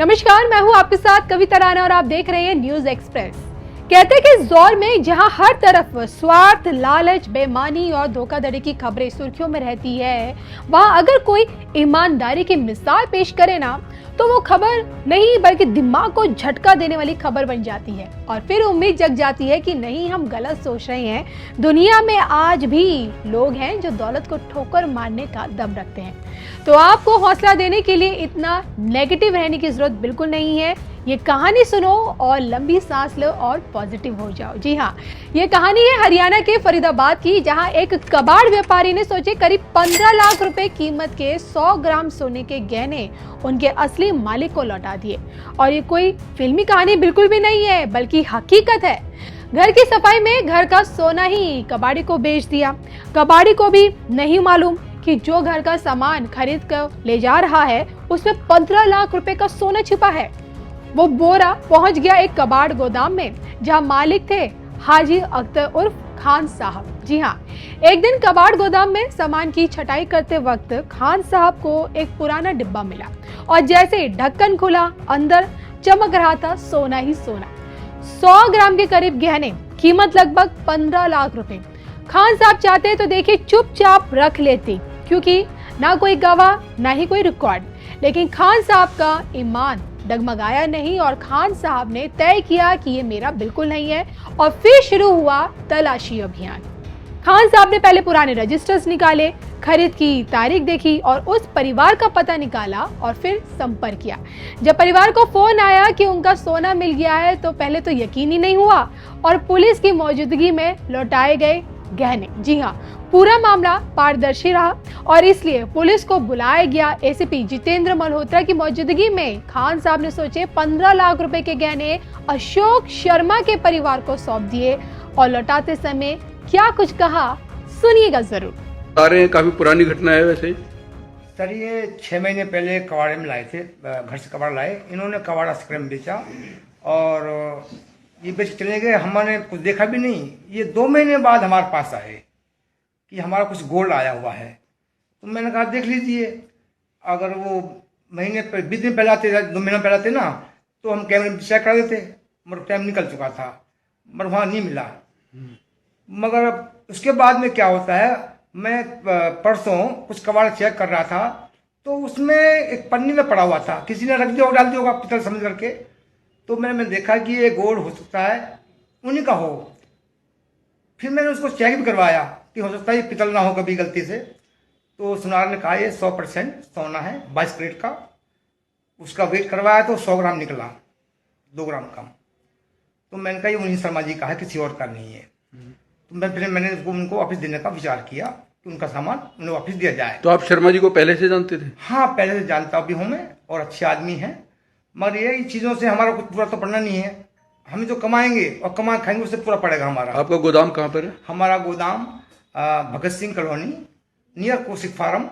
नमस्कार, मैं हूं आपके साथ कविता राणा और आप देख रहे हैं न्यूज एक्सप्रेस। कहते हैं कि इस दौर में जहां हर तरफ स्वार्थ, लालच, बेईमानी और धोखाधड़ी की खबरें सुर्खियों में रहती है, वहां अगर कोई ईमानदारी की मिसाल पेश करे ना, तो वो खबर नहीं बल्कि दिमाग को झटका देने वाली खबर बन जाती है और फिर उम्मीद जग जाती है कि नहीं, हम गलत सोच रहे हैं। दुनिया में आज भी लोग हैं जो दौलत को ठोकर मारने का दम रखते हैं। तो आपको हौसला देने के लिए इतना नेगेटिव रहने की जरूरत बिल्कुल नहीं है। ये कहानी सुनो और लंबी सांस लो और पॉजिटिव हो जाओ। जी हाँ, ये कहानी है हरियाणा के फरीदाबाद की, जहां एक कबाड़ व्यापारी ने सोचे करीब 15 लाख रुपए कीमत के 100 ग्राम सोने के गहने उनके असली मालिक को लौटा दिए। और ये कोई फिल्मी कहानी बिल्कुल भी नहीं है, बल्कि हकीकत है। घर की सफाई में घर का सोना ही कबाड़ी को बेच दिया। कबाड़ी को भी नहीं मालूम कि जो घर का सामान खरीद कर ले जा रहा है उसमें 15 लाख रुपए का सोना छिपा है। वो बोरा पहुंच गया एक कबाड़ गोदाम में, जहां मालिक थे हाजी अख्तर उर्फ खान साहब। जी हाँ, एक दिन कबाड़ गोदाम में सामान की छटाई करते वक्त खान साहब को एक पुराना डिब्बा मिला और जैसे ढक्कन खुला, अंदर चमक रहा था सोना ही सोना। 100 ग्राम के करीब गहने, कीमत लगभग 15 लाख रुपए। खान साहब चाहते तो देखिए चुपचाप रख लेते, क्योंकि ना कोई गवाह ना ही कोई रिकॉर्ड। लेकिन खान साहब का ईमान डगमगाया नहीं और खान साहब ने तय किया कि ये मेरा बिल्कुल नहीं है। और फिर शुरू हुआ तलाशी अभियान। खान साहब ने पहले पुराने रजिस्टर्स निकाले, खरीद की तारीख देखी और उस परिवार का पता निकाला और फिर संपर्क किया। जब परिवार को फोन आया कि उनका सोना मिल गया है तो पहले तो यकीन ही नहीं हुआ और पुलिस की मौजूदगी में लौटाए गए गहने। जी हाँ, पूरा मामला पारदर्शी रहा और इसलिए पुलिस को बुलाया गया। एसीपी जितेंद्र मल्होत्रा की मौजूदगी में खान साहब ने सोचे 15 लाख रुपए के गहने अशोक शर्मा के परिवार को सौंप दिए और लौटाते समय क्या कुछ कहा, सुनिएगा जरूर। काफी पुरानी घटना है वैसे। सर, ये 6 महीने पहले कबाड़े में लाए थे, घर से कबाड़ लाए। इन्होंने कबाड़ा स्क्रैम बेचा और ये बेच चले गए। हमने कुछ देखा भी नहीं। ये 2 महीने बाद हमारे पास आए कि हमारा कुछ गोल्ड आया हुआ है। तो मैंने कहा देख लीजिए, अगर वो महीने पर 20 दिन पहले आते, 2 महीना पहले आते ना, तो हम कैमरे में चेक करा देते, मगर टाइम निकल चुका था, मगर वहाँ नहीं मिला। मगर उसके बाद में क्या होता है, मैं परसों कुछ कबाड़ चेक कर रहा था तो उसमें एक पन्नी में पड़ा हुआ था, किसी ने रख दिया और डाल दिया होगा पितल समझ करके। तो मैंने देखा कि ये गोल्ड हो सकता है उन्हीं का हो। फिर मैंने उसको चेक भी करवाया कि हो सकता है ये पितल ना हो कभी गलती से। तो सुनार ने कहा ये 100% सोना है, 22 कैरेट का। उसका वेट करवाया तो 100 ग्राम निकला, 2 ग्राम कम। तो मैंने कहा ये उन्हीं शर्मा जी का है, किसी और का नहीं है। तो मैंने उनको वापस देने का विचार किया कि उनका सामान उन्हें वापस दिया जाए। तो आप शर्मा जी को पहले से जानते थे? हाँ, पहले से जानता भी हूँ मैं और अच्छे आदमी हैं। मगर ये चीज़ों से हमारा कुछ पूरा तो पड़ना नहीं है। हम जो कमाएंगे और कमा खाएंगे उससे पूरा पड़ेगा हमारा। आपका गोदाम कहाँ पर है? हमारा गोदाम Bhagat Singh colony, near Kosik farm,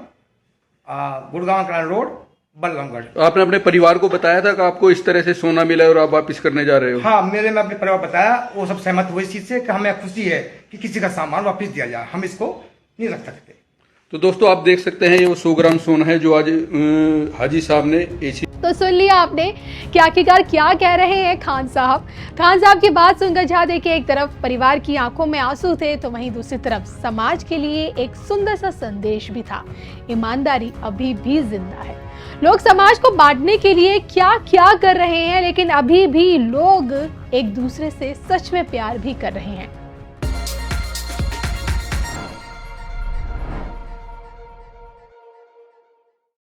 Gurgaon canal road, Balramgarh. तो आपने अपने परिवार को बताया था कि आपको इस तरह से सोना मिला और आप वापस करने जा रहे हो? हाँ, मैं अपने परिवार बताया, वो सब सहमत हुए इस चीज से कि हमें खुशी है कि किसी का सामान वापस दिया जाए, हम इसको नहीं रख सकते। तो दोस्तों आप देख सकते हैं ये वो 100 ग्राम सोना है जो आज हाजी साहब ने तो सुन लिया आपने कि आखिरकार क्या कह रहे हैं खान साहब। खान साहब की बात सुनकर जहाँ देखिए एक तरफ परिवार की आंखों में आंसू थे तो वहीं दूसरी तरफ समाज के लिए एक सुंदर सा संदेश भी था। ईमानदारी अभी भी जिंदा है। लोग समाज को बांटने के लिए क्या क्या कर रहे हैं, लेकिन अभी भी लोग एक दूसरे से सच में प्यार भी कर रहे हैं।